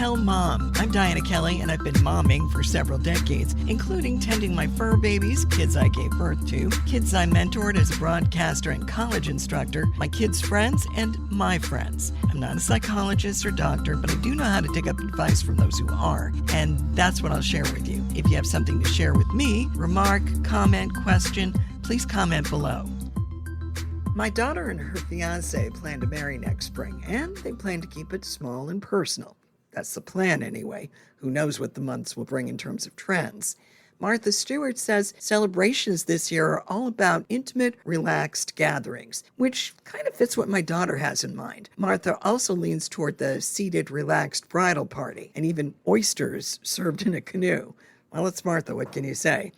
Tell Mom. I'm Dianna Kelly, and I've been momming for several decades, including tending my fur babies, kids I gave birth to, kids I mentored as a broadcaster and college instructor, my kids' friends, and my friends. I'm not a psychologist or doctor, but I do know how to dig up advice from those who are, and that's what I'll share with you. If you have something to share with me, remark, comment, question, please comment below. My daughter and her fiance plan to marry next spring, and they plan to keep it small and personal. That's the plan anyway. Who knows what the months will bring in terms of trends. Martha Stewart says celebrations this year are all about intimate, relaxed gatherings, which kind of fits what my daughter has in mind. Martha also leans toward the seated, relaxed bridal party, and even oysters served in a canoe. Well, it's Martha, what can you say?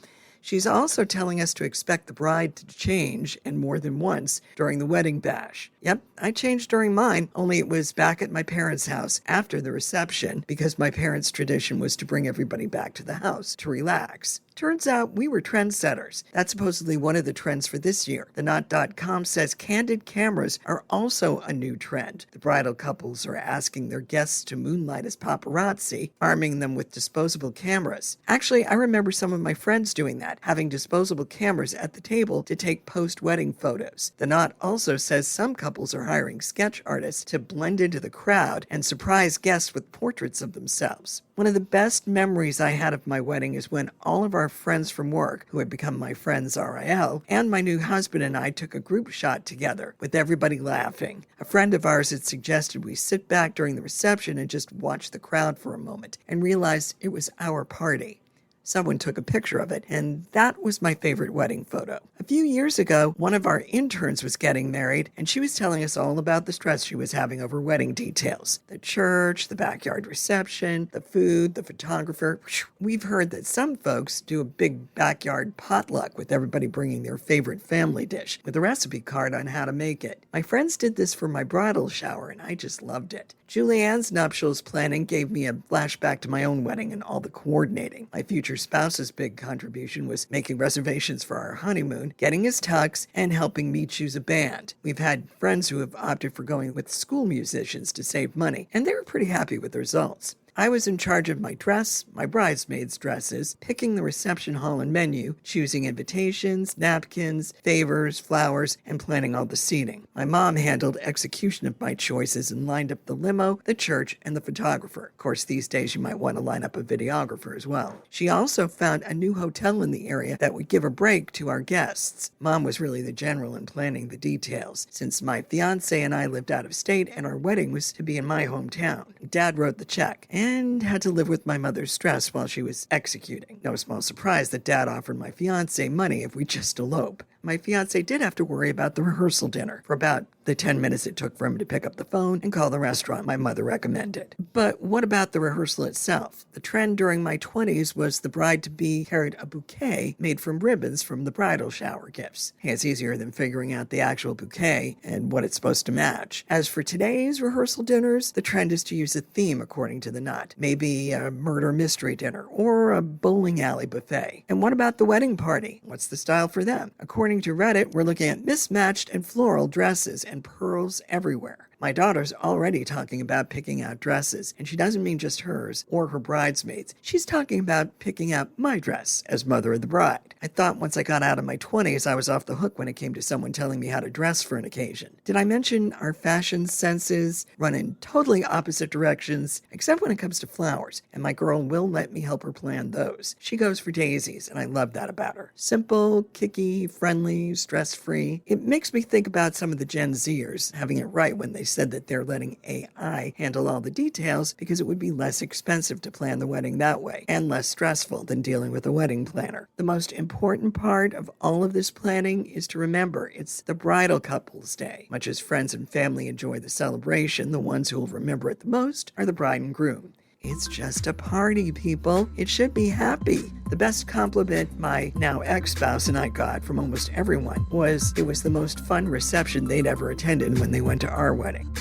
She's also telling us to expect the bride to change, and more than once, during the wedding bash. Yep, I changed during mine, only it was back at my parents' house after the reception because my parents' tradition was to bring everybody back to the house to relax. Turns out we were trendsetters. That's supposedly one of the trends for this year. The Knot.com says candid cameras are also a new trend. The bridal couples are asking their guests to moonlight as paparazzi, arming them with disposable cameras. Actually, I remember some of my friends doing that, having disposable cameras at the table to take post-wedding photos. The Knot also says some couples are hiring sketch artists to blend into the crowd and surprise guests with portraits of themselves. One of the best memories I had of my wedding is when all of our friends from work, who had become my friends RIL, and my new husband and I took a group shot together, with everybody laughing. A friend of ours had suggested we sit back during the reception and just watch the crowd for a moment, and realized it was our party. Someone took a picture of it, and that was my favorite wedding photo. A few years ago, one of our interns was getting married, and she was telling us all about the stress she was having over wedding details. The church, the backyard reception, the food, the photographer. We've heard that some folks do a big backyard potluck with everybody bringing their favorite family dish, with a recipe card on how to make it. My friends did this for my bridal shower, and I just loved it. Julianne's nuptials planning gave me a flashback to my own wedding and all the coordinating. My future spouse's big contribution was making reservations for our honeymoon, getting his tux, and helping me choose a band. We've had friends who have opted for going with school musicians to save money, and they were pretty happy with the results. I was in charge of my dress, my bridesmaids' dresses, picking the reception hall and menu, choosing invitations, napkins, favors, flowers, and planning all the seating. My mom handled execution of my choices and lined up the limo, the church, and the photographer. Of course, these days you might want to line up a videographer as well. She also found a new hotel in the area that would give a break to our guests. Mom was really the general in planning the details, since my fiance and I lived out of state and our wedding was to be in my hometown. Dad wrote the check, and had to live with my mother's stress while she was executing. No small surprise that Dad offered my fiancé money if we just elope. My fiancé did have to worry about the rehearsal dinner for about the 10 minutes it took for him to pick up the phone and call the restaurant my mother recommended. But what about the rehearsal itself? The trend during my 20s was the bride-to-be carried a bouquet made from ribbons from the bridal shower gifts. Hey, it's easier than figuring out the actual bouquet and what it's supposed to match. As for today's rehearsal dinners, the trend is to use a theme according to the Knot. Maybe a murder mystery dinner or a bowling alley buffet. And what about the wedding party? What's the style for them? According to Reddit, we're looking at mismatched and floral dresses and pearls everywhere. My daughter's already talking about picking out dresses, and she doesn't mean just hers or her bridesmaids. She's talking about picking out my dress as mother of the bride. I thought once I got out of my 20s, I was off the hook when it came to someone telling me how to dress for an occasion. Did I mention our fashion senses run in totally opposite directions, except when it comes to flowers, and my girl will let me help her plan those. She goes for daisies, and I love that about her. Simple, kicky, friendly, stress-free. It makes me think about some of the Gen Zers having it right when they said that they're letting AI handle all the details because it would be less expensive to plan the wedding that way and less stressful than dealing with a wedding planner. The most important part of all of this planning is to remember it's the bridal couple's day. Much as friends and family enjoy the celebration, the ones who will remember it the most are the bride and groom. It's just a party, people. It should be happy. The best compliment my now ex-spouse and I got from almost everyone was it was the most fun reception they'd ever attended when they went to our wedding.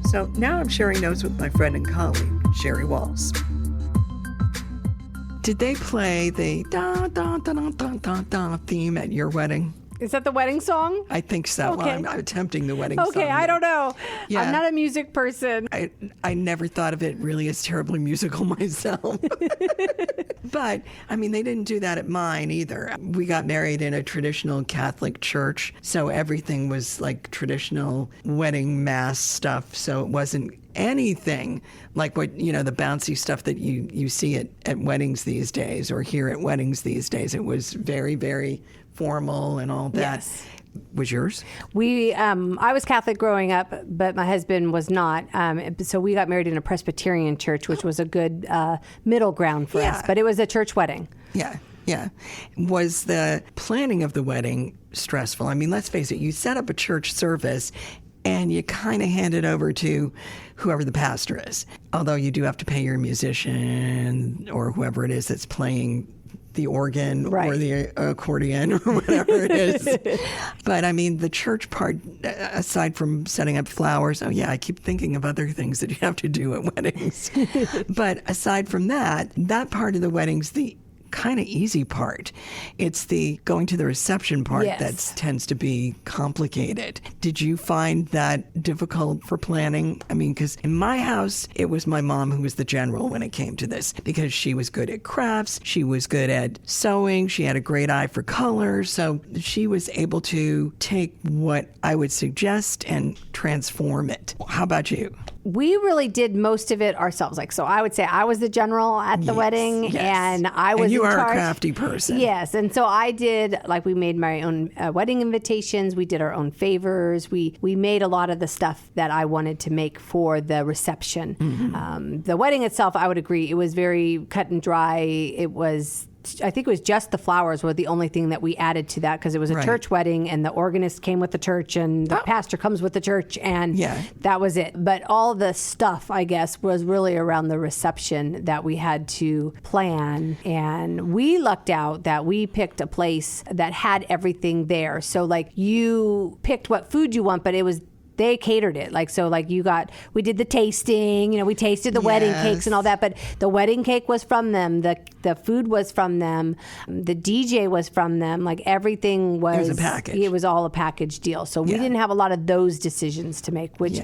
So now I'm sharing notes with my friend and colleague, Sheri Waltz. Did they play the da da da da da da da theme at your wedding? Is that the wedding song? I think so. Okay. Well, I'm attempting the wedding song. Okay, I don't know. Yeah. I'm not a music person. I never thought of it really as terribly musical myself. But, I mean, they didn't do that at mine either. We got married in a traditional Catholic church, so everything was like traditional wedding mass stuff, so it wasn't anything like what, the bouncy stuff that you see at weddings these days or hear at weddings these days. It was very, very formal and all that. Yes. Was yours? I was Catholic growing up, but my husband was not. So we got married in a Presbyterian church, which was a good middle ground for us. But it was a church wedding. Yeah. Yeah. Was the planning of the wedding stressful? I mean, let's face it, you set up a church service and you kind of hand it over to whoever the pastor is. Although you do have to pay your musician or whoever it is that's playing the organ or the accordion or whatever it is. But I mean, the church part, aside from setting up flowers, I keep thinking of other things that you have to do at weddings. But aside from that part of the wedding's the kind of easy part. It's the going to the reception part that tends to be complicated. Did you find that difficult for planning? I mean, because in my house, it was my mom who was the general when it came to this, because she was good at crafts, she was good at sewing, she had a great eye for color, so she was able to take what I would suggest and transform it. How about you? We really did most of it ourselves. So I would say I was the general at the wedding, and I was you in are charge. A crafty person. Yes, and so I did, we made my own wedding invitations. We did our own favors. We made a lot of the stuff that I wanted to make for the reception. Mm-hmm. The wedding itself, I would agree, it was very cut and dry. I think it was just the flowers were the only thing that we added to that, because it was a church wedding and the organist came with the church and the pastor comes with the church, and that was it. But all the stuff, I guess, was really around the reception that we had to plan. And we lucked out that we picked a place that had everything there. So you picked what food you want, but they catered it. We did the tasting, we tasted the wedding cakes and all that, but the wedding cake was from them. The food was from them. The DJ was from them. Everything was. It was a package. It was all a package deal. So we didn't have a lot of those decisions to make, which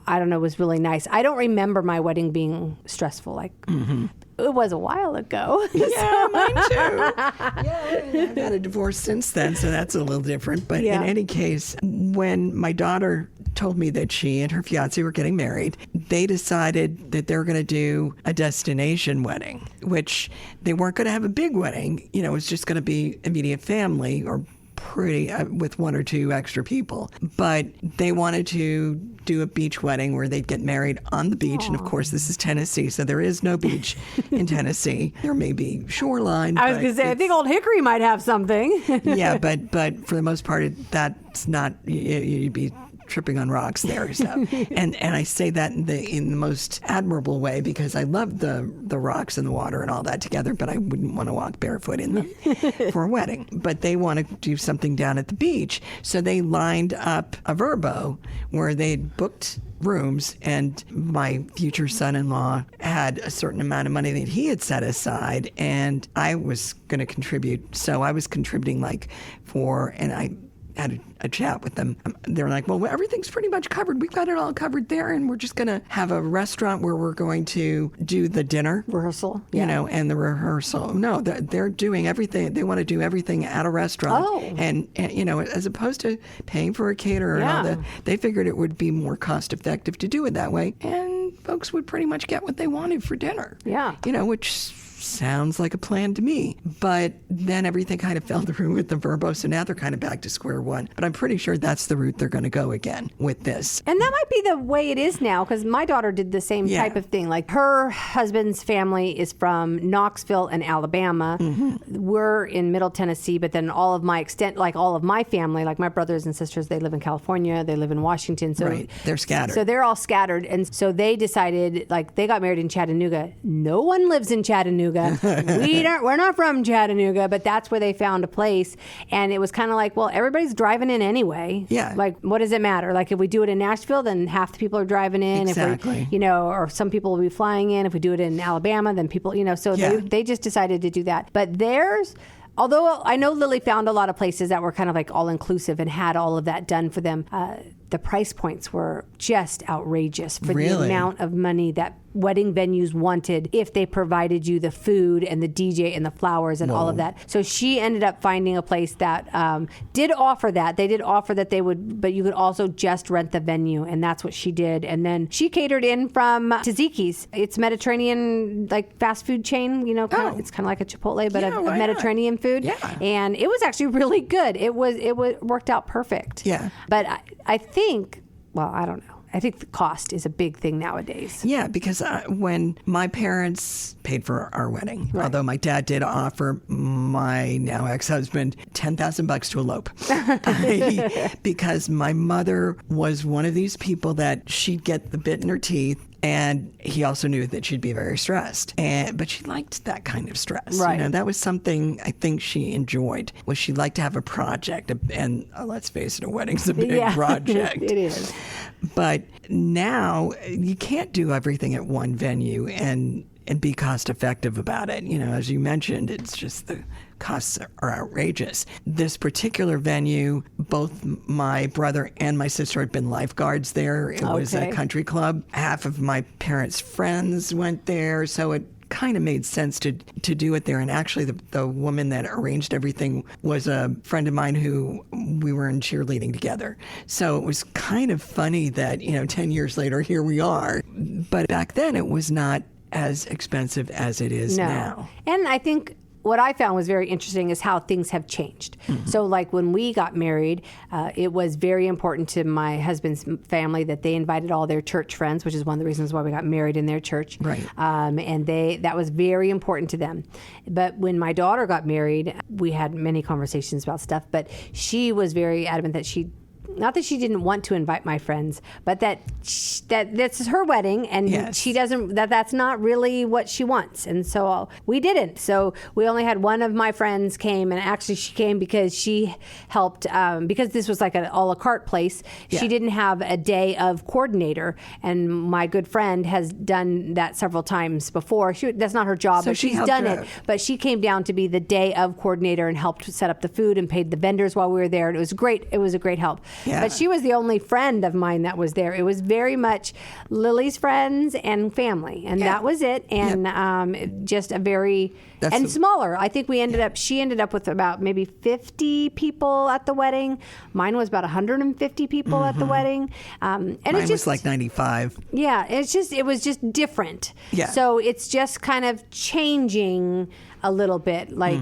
I don't know, was really nice. I don't remember my wedding being stressful. It was a while ago. Yeah, mine too. I've had a divorce since then, so that's a little different. But in any case, when my daughter told me that she and her fiance were getting married, they decided that they were going to do a destination wedding, which they weren't going to have a big wedding. It was just going to be immediate family or pretty with one or two extra people. But they wanted to do a beach wedding where they'd get married on the beach. Aww. And of course, this is Tennessee, so there is no beach in Tennessee. There may be shoreline. I was going to say, I think Old Hickory might have something. Yeah, but for the most part, that's not, you'd be tripping on rocks there. So. and I say that in the most admirable way, because I love the rocks and the water and all that together, but I wouldn't want to walk barefoot in them for a wedding. But they want to do something down at the beach. So they lined up a Vrbo where they'd booked rooms, and my future son-in-law had a certain amount of money that he had set aside, and I was going to contribute. So I was contributing and I had a chat with them. They're like, well, everything's pretty much covered. We've got it all covered there, and we're just going to have a restaurant where we're going to do the dinner. Rehearsal. And the rehearsal. No, they're doing everything. They want to do everything at a restaurant. Oh. And as opposed to paying for a caterer and all that, they figured it would be more cost effective to do it that way. And folks would pretty much get what they wanted for dinner. Yeah. Which sounds like a plan to me. But then everything kind of fell through with the Vrbo, so now they're kind of back to square one. But I'm pretty sure that's the route they're going to go again with this. And that might be the way it is now, because my daughter did the same type of thing. Her husband's family is from Knoxville and Alabama. Mm-hmm. We're in Middle Tennessee, but then all of my all of my family, my brothers and sisters, they live in California, they live in Washington. So right. They're scattered. So they're all scattered. And so they decided, they got married in Chattanooga. No one lives in Chattanooga. We're not from Chattanooga, but that's where they found a place. And it was kind of well, everybody's driving in anyway. Yeah. What does it matter? If we do it in Nashville, then half the people are driving in. Exactly. If we, or some people will be flying in. If we do it in Alabama, then people, so they just decided to do that. But theirs, although I know Lily found a lot of places that were kind of like all inclusive and had all of that done for them, the price points were just outrageous for the amount of money that wedding venues wanted if they provided you the food and the DJ and the flowers and all of that. So she ended up finding a place that did offer that. They did offer that they would, but you could also just rent the venue, and that's what she did. And then she catered in from Taziki's. It's Mediterranean, like fast food chain, you know, it's kind of like a Chipotle, but of Mediterranean food. Yeah. And it was actually really good. It worked out perfect. Yeah. But I think, well, I don't know. I think the cost is a big thing nowadays. Yeah, because when my parents paid for our wedding, although my dad did offer my now ex-husband $10,000 to elope, because my mother was one of these people that she'd get the bit in her teeth. And he also knew that she'd be very stressed, but she liked that kind of stress. Right. You know, that was something I think she enjoyed. Was she liked to have a project, and let's face it, a wedding's a big project. It is. But now you can't do everything at one venue and be cost effective about it. You know, as you mentioned, it's just the costs are outrageous. This particular venue, both my brother and my sister had been lifeguards there. It was a country club. Half of my parents' friends went there, so it kind of made sense to do it there. And actually, the woman that arranged everything was a friend of mine who we were in cheerleading together. So it was kind of funny that, 10 years later, here we are. But back then, it was not as expensive as it is now. And I think what I found was very interesting is how things have changed. Mm-hmm. So like when we got married, it was very important to my husband's family that they invited all their church friends, which is one of the reasons why we got married in their church. Right. And that was very important to them. But when my daughter got married, we had many conversations about stuff, but she was very adamant that not that she didn't want to invite my friends, but that this is her wedding, and she doesn't. That's not really what she wants, and so we didn't. So we only had one of my friends came, and actually she came because she helped because this was like an a la carte place. Yeah. She didn't have a day of coordinator, and my good friend has done that several times before. That's not her job, but she's done it. But she came down to be the day of coordinator and helped set up the food and paid the vendors while we were there. And it was great. It was a great help. Yeah. But she was the only friend of mine that was there. It was very much Lily's friends and family, and that was it. And just a very smaller. I think she ended up with about maybe 50 people at the wedding. Mine was about 150 people at the wedding. And mine was like 95. Yeah, it was just different. Yeah. So it's just kind of changing a little bit, like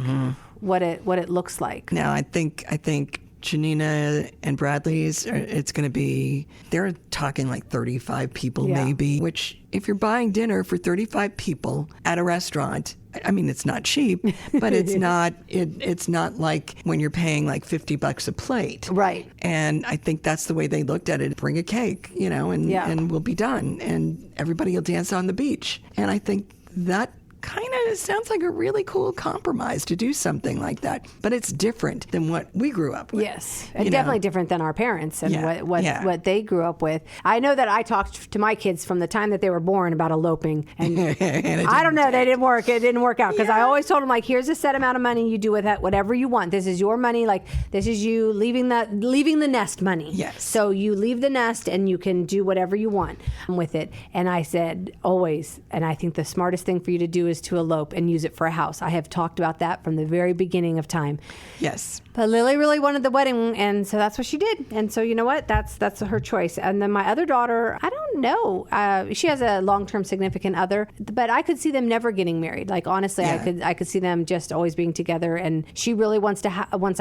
what it looks like. Now I think Janina and Bradley's, it's going to be, they're talking like 35 people maybe, which if you're buying dinner for 35 people at a restaurant, I mean, it's not cheap, but it's not like when you're paying like $50 a plate. Right. And I think that's the way they looked at it. Bring a cake, and we'll be done. And everybody will dance on the beach. And I think that kind of sounds like a really cool compromise to do something like that, but it's different than what we grew up with. Yes, and definitely different than our parents and what they grew up with. I know that I talked to my kids from the time that they were born about eloping, and I don't know, they didn't work. It didn't work out because I always told them, like, here's a set amount of money, you do with that whatever you want. This is your money. Like, this is you leaving the nest money. Yes. So you leave the nest and you can do whatever you want with it. And I said always, and I think the smartest thing for you to do is to elope and use it for a house. I have talked about that from the very beginning of time. Yes. But Lily really wanted the wedding, and so that's what she did. And so you know what? That's her choice. And then my other daughter, I don't know. She has a long-term significant other, but I could see them never getting married. Like, honestly, I could see them just always being together. And she really wants a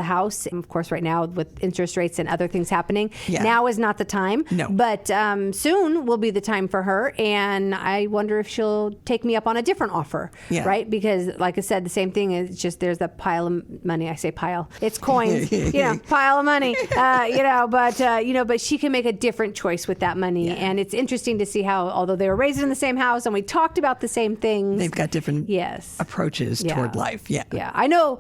house. And of course, right now with interest rates and other things happening, now is not the time. No. But soon will be the time for her. And I wonder if she'll take me up on a different offer. Yeah. Right? Because like I said, the same thing is just there's a pile of money. I say pile. It's coins, pile of money, but she can make a different choice with that money. Yeah. And it's interesting to see how, although they were raised in the same house and we talked about the same things, they've got different approaches toward life. Yeah. Yeah. I know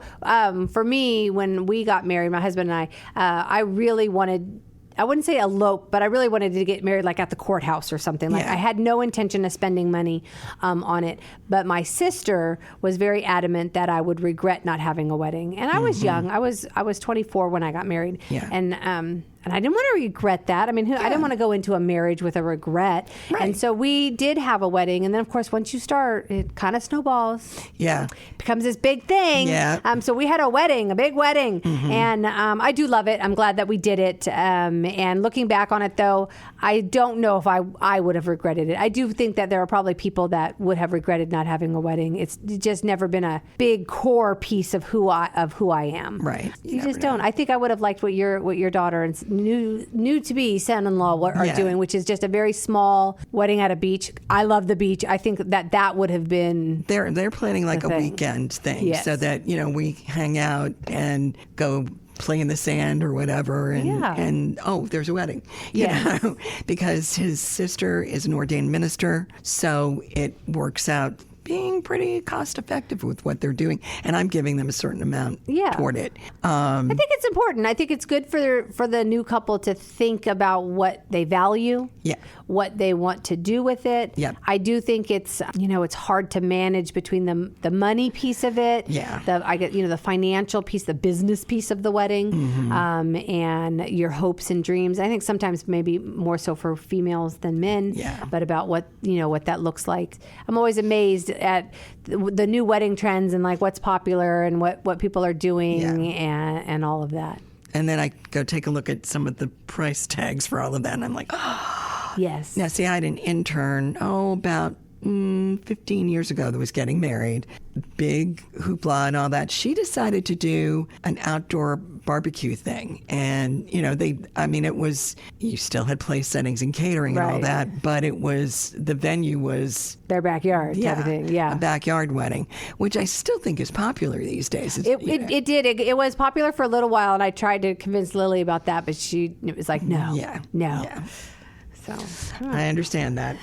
for me, when we got married, my husband and I really wanted I wouldn't say elope, but I really wanted to get married like at the courthouse or something. Like I had no intention of spending money on it. But my sister was very adamant that I would regret not having a wedding. And I was young. I was 24 when I got married. Yeah. And I didn't want to regret that. I mean, I didn't want to go into a marriage with a regret. Right. And so we did have a wedding. And then, of course, once you start, it kind of snowballs. Yeah. Becomes this big thing. Yeah. So we had a wedding, a big wedding. And I do love it. I'm glad that we did it. And looking back on it, though, I don't know if I would have regretted it. I do think that there are probably people that would have regretted not having a wedding. It's just never been a big core piece of who I am. Right. You just don't. I think I would have liked what your daughter and new to be son-in-law are doing, which is just a very small wedding at a beach. I love the beach. I think that would have been. They're planning like a weekend thing, so that we hang out and go play in the sand or whatever, and there's a wedding. You know, because his sister is an ordained minister, so it works out being pretty cost effective with what they're doing, and I'm giving them a certain amount toward it. I think it's important. I think it's good for the new couple to think about what they value, what they want to do with it. I do think it's it's hard to manage between the money piece of it, the financial piece, the business piece of the wedding, and your hopes and dreams. I think sometimes maybe more so for females than men, but about what that looks like. I'm always amazed at the new wedding trends and like what's popular and what people are doing and all of that. And then I go take a look at some of the price tags for all of that, and I'm like, oh. Yes. Now, see, I had an intern, about 15 years ago that was getting married. Big hoopla and all that. She decided to do an outdoor barbecue thing. And, it was, you still had place settings and catering and all that, but the venue was their backyard type of thing. Yeah. A backyard wedding, which I still think is popular these days. It did. It was popular for a little while, and I tried to convince Lily about that, but it was like, no. Yeah. So I understand that.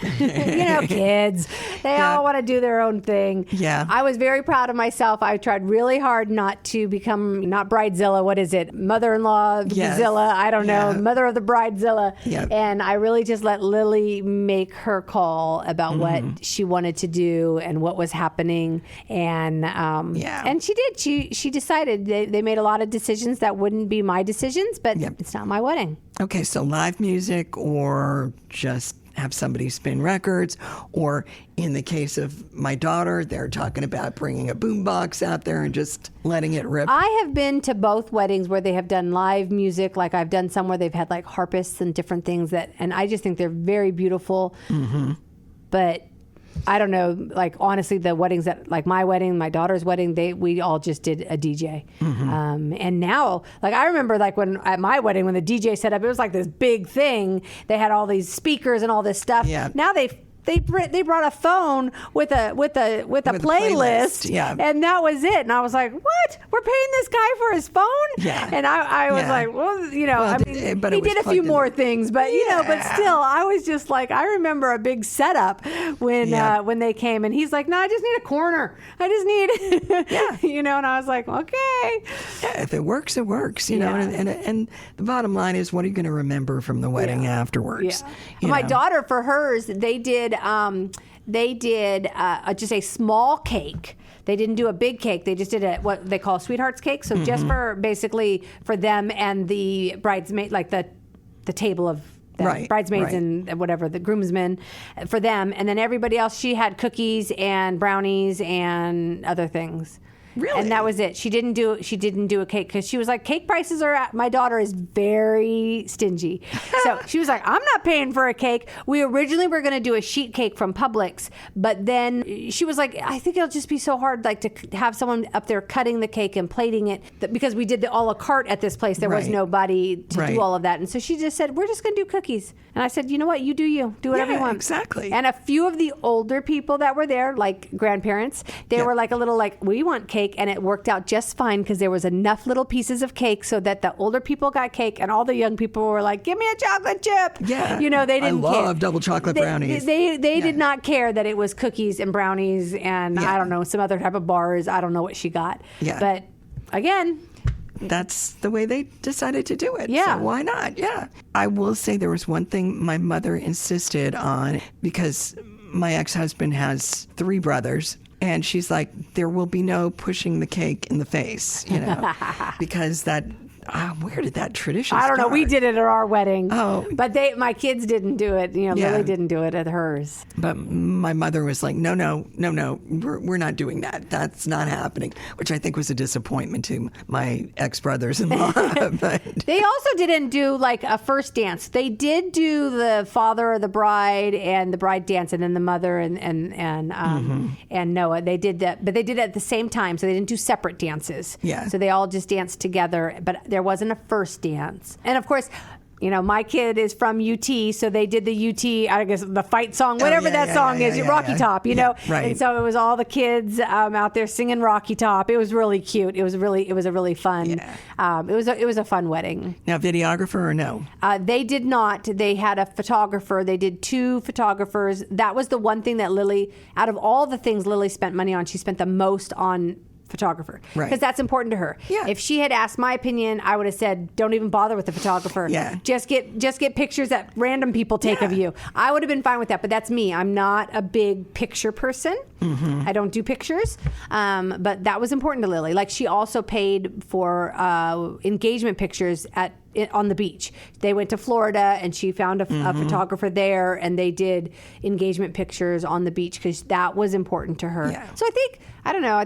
Kids, they all want to do their own thing. Yeah. I was very proud of myself. I tried really hard not to become, not bridezilla. What is it? Mother-in-law Zilla. I don't know. Mother of the bridezilla. Yep. And I really just let Lily make her call about what she wanted to do and what was happening. And and she did. She decided. They made a lot of decisions that wouldn't be my decisions, but it's not my wedding. Okay, so live music or just have somebody spin records, or in the case of my daughter, they're talking about bringing a boombox out there and just letting it rip. I have been to both weddings where they have done live music, like I've done some where they've had like harpists and different things and I just think they're very beautiful. But I don't know, like honestly, the weddings that, like my wedding, my daughter's wedding, we all just did a DJ. And now, like I remember like when at my wedding, when the DJ set up, it was like this big thing. They had all these speakers and all this stuff. Yeah. Now they brought a phone with a playlist, and that was it. And I was like, "What? We're paying this guy for his phone?" Yeah. And I was like, "Well, but he did a few more things, but but still, I was just like, I remember a big setup when they came, and he's like, "No, I just need a corner. I just need," and I was like, "Okay." Yeah, if it works, it works. And the bottom line is, what are you going to remember from the wedding afterwards? Yeah. My daughter, for hers, they did just a small cake. They didn't do a big cake. They just did what they call sweethearts cake. So just basically for them and the bridesmaid, like the table of bridesmaids and whatever, the groomsmen for them. And then everybody else, she had cookies and brownies and other things. Really? And that was it. She didn't do a cake because she was like, cake prices my daughter is very stingy. So she was like, I'm not paying for a cake. We originally were going to do a sheet cake from Publix, but then she was like, I think it'll just be so hard like to have someone up there cutting the cake and plating it, because we did the a la carte at this place. There was nobody to do all of that. And so she just said, we're just going to do cookies. And I said, you know what? You do you. Do whatever you want. Exactly. And a few of the older people that were there, like grandparents, they were like a little like, we want cake. And it worked out just fine because there was enough little pieces of cake so that the older people got cake and all the young people were like, give me a chocolate chip. Yeah. They didn't care. I love double chocolate brownies. They did not care that it was cookies and brownies and I don't know, some other type of bars. I don't know what she got. Yeah. But again, that's the way they decided to do it. Yeah. So why not? Yeah. I will say there was one thing my mother insisted on, because my ex-husband has 3 brothers. And she's like, there will be no pushing the cake in the face, because that, where did that tradition I don't know. start? We did it at our wedding. Oh. But my kids didn't do it. Lily didn't do it at hers. But my mother was like, no, we're not doing that. That's not happening, which I think was a disappointment to my ex-brothers-in-law. But They also didn't do like a first dance. They did do the father of the bride and the bride dance, and then the mother and Noah. They did that, but they did it at the same time, so they didn't do separate dances. Yeah. So they all just danced together, but there wasn't a first dance. And of course, my kid is from UT, so they did the UT, I guess, the fight song, whatever that song is, Rocky Top, right. And so it was all the kids out there singing Rocky Top. It was really cute. It was a really fun. Yeah. It was a fun wedding. now, videographer or no? They did not. They had a photographer. They did 2 photographers. That was the one thing that Lily, out of all the things Lily spent money on, she spent the most on photographer, Right. because that's important to her. Yeah. If she had asked my opinion, I would have said, don't even bother with the photographer. Yeah. Just get pictures that random people take of you. I would have been fine with that, but that's me. I'm not a big picture person. I don't do pictures. But that was important to Lily. Like, she also paid for engagement pictures on the beach. They went to Florida, and she found a photographer there, and they did engagement pictures on the beach because that was important to her. Yeah. So I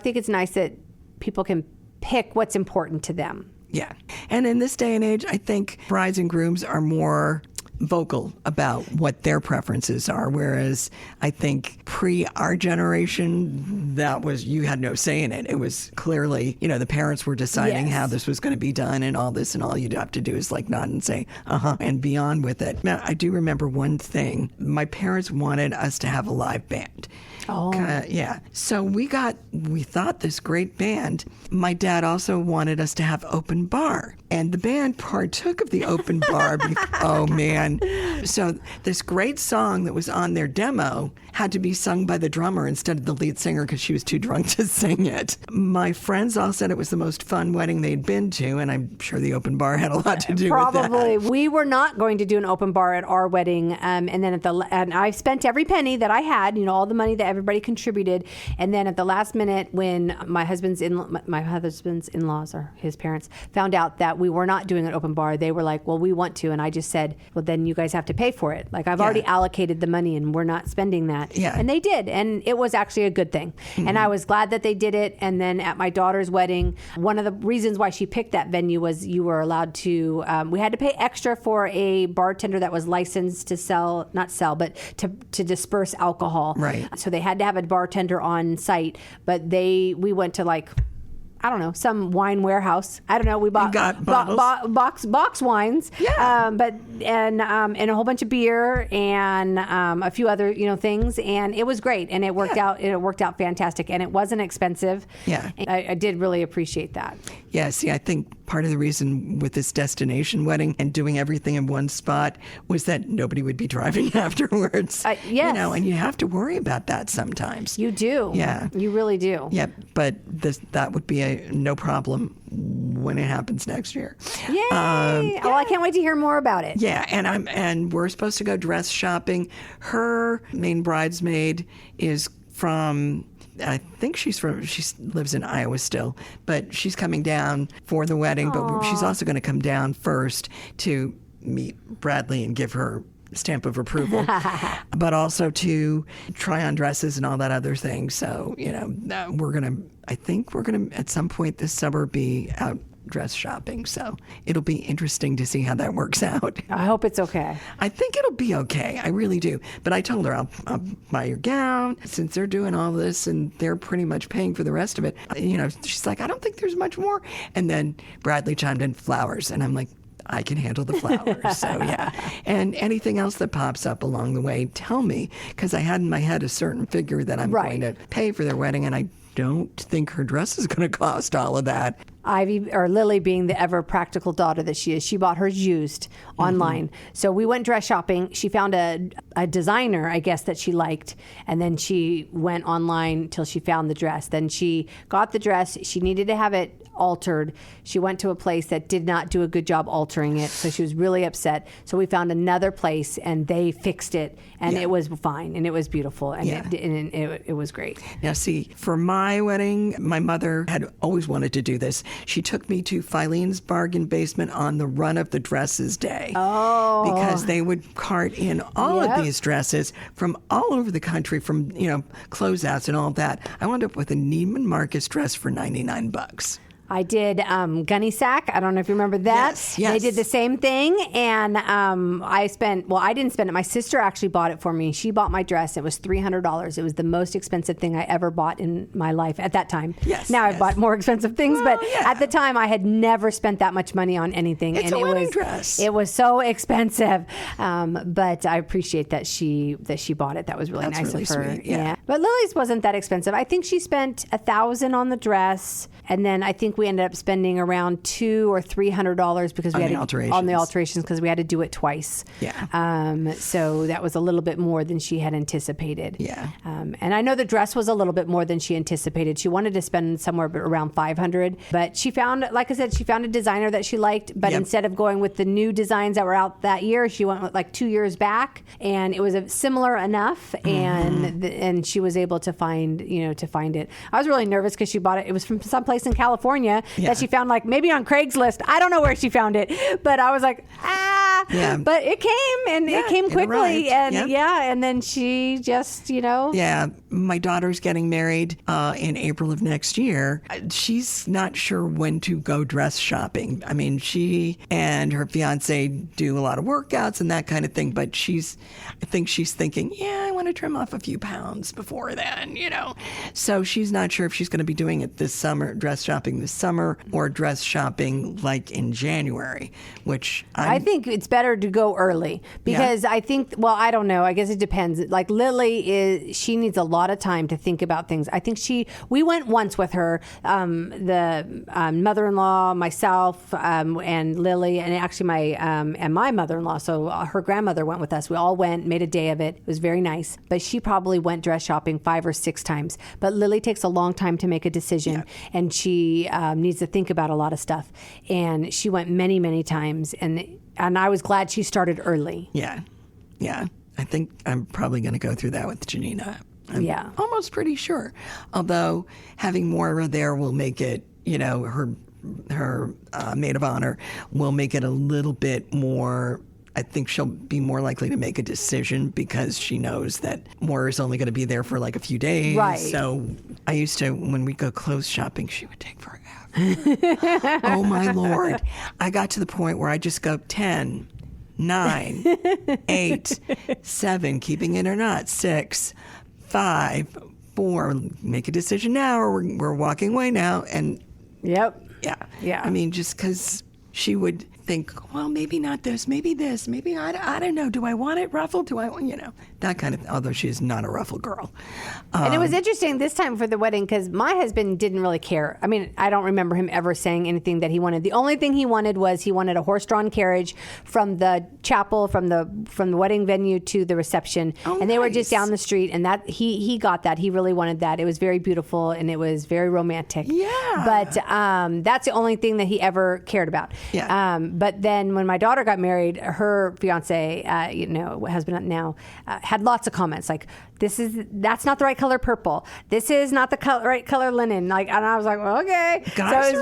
think it's nice that people can pick what's important to them. Yeah. And in this day and age, I think brides and grooms are more vocal about what their preferences are, whereas I think our generation, you had no say in it. It was clearly, the parents were deciding how this was going to be done and all you'd have to do is like nod and say, and be on with it. Now, I do remember one thing. My parents wanted us to have a live band. Oh. Yeah. So we thought this great band. My dad also wanted us to have open bar. And the band partook of the open bar. Oh, man. So this great song that was on their demo had to be sung by the drummer instead of the lead singer because she was too drunk to sing it. My friends all said it was the most fun wedding they'd been to, and I'm sure the open bar had a lot to do with that. Probably. We were not going to do an open bar at our wedding, and then and I spent every penny that I had, all the money that everybody contributed, and then at the last minute, when my husband's in-laws, or his parents, found out that we were not doing an open bar, they were like, well, we want to, and I just said, well, then you guys have to pay for it. Like, I've already allocated the money, and we're not spending that. Yeah. And they did, and it was actually a good thing. And I was glad that they did it. And then at my daughter's wedding, one of the reasons why she picked that venue was you were allowed to, we had to pay extra for a bartender that was licensed to to disperse alcohol. Right. So they had to have a bartender on site, but we went to I don't know, some wine warehouse. I don't know. We bought box wines. Yeah. And a whole bunch of beer and a few other things, and it was great, and it worked out. It worked out fantastic, and it wasn't expensive. Yeah. I did really appreciate that. Yeah. See, I think part of the reason with this destination wedding and doing everything in one spot was that nobody would be driving afterwards. Yes. And you have to worry about that sometimes. You do. Yeah. You really do. Yeah, but that would be no problem when it happens next year. Yay! Well, I can't wait to hear more about it. Yeah, and we're supposed to go dress shopping. Her main bridesmaid is from, I think she lives in Iowa still, but she's coming down for the wedding. Aww. But she's also going to come down first to meet Bradley and give her stamp of approval, but also to try on dresses and all that other thing. So, I think we're going to, at some point this summer, be out dress shopping. So it'll be interesting to see how that works out. I hope it's okay. I think it'll be okay. I really do. But I told her, I'll buy your gown since they're doing all this and they're pretty much paying for the rest of it. She's like, I don't think there's much more. And then Bradley chimed in flowers. And I'm like, I can handle the flowers. So, yeah. And anything else that pops up along the way, tell me, because I had in my head a certain figure that I'm going to pay for their wedding, and I don't think her dress is going to cost all of that. Lily, being the ever practical daughter that she is, she bought hers used online. So we went dress shopping. She found a designer, I guess, that she liked, and then she went online till she found the dress. Then she got the dress. She needed to have it altered. She went to a place that did not do a good job altering it, so she was really upset. So we found another place, and they fixed it, and it was fine, and it was beautiful, and it was great. Now, see, for my wedding, my mother had always wanted to do this. She took me to Filene's Bargain Basement on the run of the dresses day. Oh. Because they would cart in all of these dresses from all over the country, from, closeouts and all that. I wound up with a Neiman Marcus dress for $99. I did Gunny Sack. I don't know if you remember that. Yes. They did the same thing. And I didn't spend it. My sister actually bought it for me. She bought my dress. It was $300. It was the most expensive thing I ever bought in my life at that time. Yes. Now I've bought more expensive things, but at the time I had never spent that much money on anything. It's and a wedding dress. It was so expensive. But I appreciate that she bought it. That was really nice really of her. sweet. Yeah. But Lily's wasn't that expensive. I think she spent $1,000 on the dress. And then I think we ended up spending around $200 or $300 because we had on the alterations because we had to do it twice. Yeah. So that was a little bit more than she had anticipated. Yeah. And I know the dress was a little bit more than she anticipated. She wanted to spend somewhere around $500, but she found, like I said, she found a designer that she liked. But instead of going with the new designs that were out that year, she went with like 2 years back, and it was similar enough, and she was able to find it. I was really nervous because she bought it. It was from someplace in California that she found, like maybe on Craigslist. I don't know where she found it, but I was like, Yeah. But it came, and it came quickly, and Yep. and then she just, Yeah, my daughter's getting married in April of next year. She's not sure when to go dress shopping. I mean, she and her fiance do a lot of workouts and that kind of thing, but I think she's thinking, I want to trim off a few pounds before then, So she's not sure if she's going to be doing it this summer, dress shopping this summer, or dress shopping like in January, which I think it's better to go early because I think, I don't know. I guess it depends. Like Lily she needs a lot of time to think about things. I think we went once with her, the mother-in-law, myself, and Lily, and actually my mother-in-law. So her grandmother went with us. We all went, made a day of it. It was very nice. But she probably went dress shopping 5 or 6 times. But Lily takes a long time to make a decision, and she needs to think about a lot of stuff. And she went many, many times, and I was glad she started early. Yeah. I think I'm probably going to go through that with Janina. I'm almost pretty sure. Although having Moira there will make it, her maid of honor will make it a little bit more. I think she'll be more likely to make a decision because she knows that Moira's only going to be there for like a few days. Right. So I used to, when we go clothes shopping, she would take forever. Oh my Lord. I got to the point where I just go 10, 9, 8, 7, keeping it or not, 6, 5, 4, make a decision now or we're walking away now. And yeah. I mean, just because she would think, well, maybe not this, maybe I don't know. Do I want it ruffled? Do I want, that kind of, although she is not a ruffle girl. And it was interesting this time for the wedding because my husband didn't really care. I mean, I don't remember him ever saying anything that he wanted. The only thing he wanted was he wanted a horse-drawn carriage from the chapel, from the wedding venue to the reception. Oh, and they were just down the street, and that he got that. He really wanted that. It was very beautiful, and it was very romantic. Yeah. But that's the only thing that he ever cared about. Yeah. But then when my daughter got married, her fiance, husband now, had lots of comments like, that's not the right color purple. This is not the right color linen. Like, and I was like, well, okay. Guys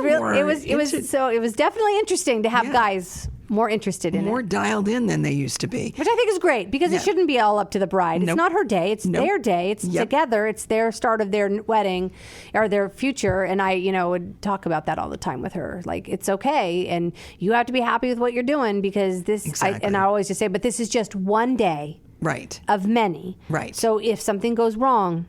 so it was definitely interesting to have guys more interested in more dialed in than they used to be. Which I think is great because it shouldn't be all up to the bride. It's not her day. It's their day. It's together. It's their start of their wedding or their future. And I, would talk about that all the time with her. Like, it's okay. And you have to be happy with what you're doing because I always just say, but this is just one day. Right. Of many. Right. So if something goes wrong,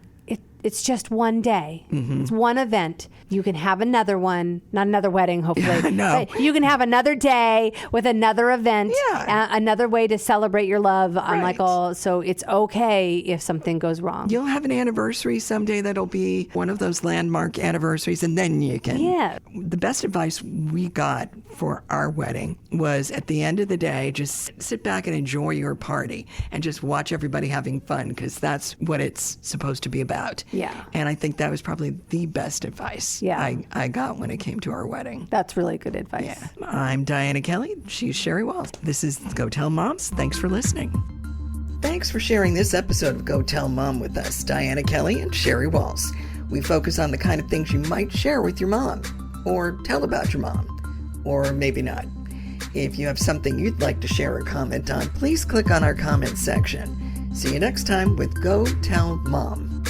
it's just one day. Mm-hmm. It's one event. You can have another one, not another wedding, hopefully. No. But you can have another day with another event, another way to celebrate your love. Right. So it's okay if something goes wrong. You'll have an anniversary someday that'll be one of those landmark anniversaries, and then you can. Yeah. The best advice we got for our wedding was, at the end of the day, just sit back and enjoy your party and just watch everybody having fun, because that's what it's supposed to be about. Yeah. And I think that was probably the best advice I got when it came to our wedding. That's really good advice. Yeah. I'm Dianna Kelly. She's Sheri Waltz. This is Go Tell Moms. Thanks for listening. Thanks for sharing this episode of Go Tell Mom with us, Dianna Kelly and Sheri Waltz. We focus on the kind of things you might share with your mom, or tell about your mom, or maybe not. If you have something you'd like to share or comment on, please click on our comment section. See you next time with Go Tell Mom.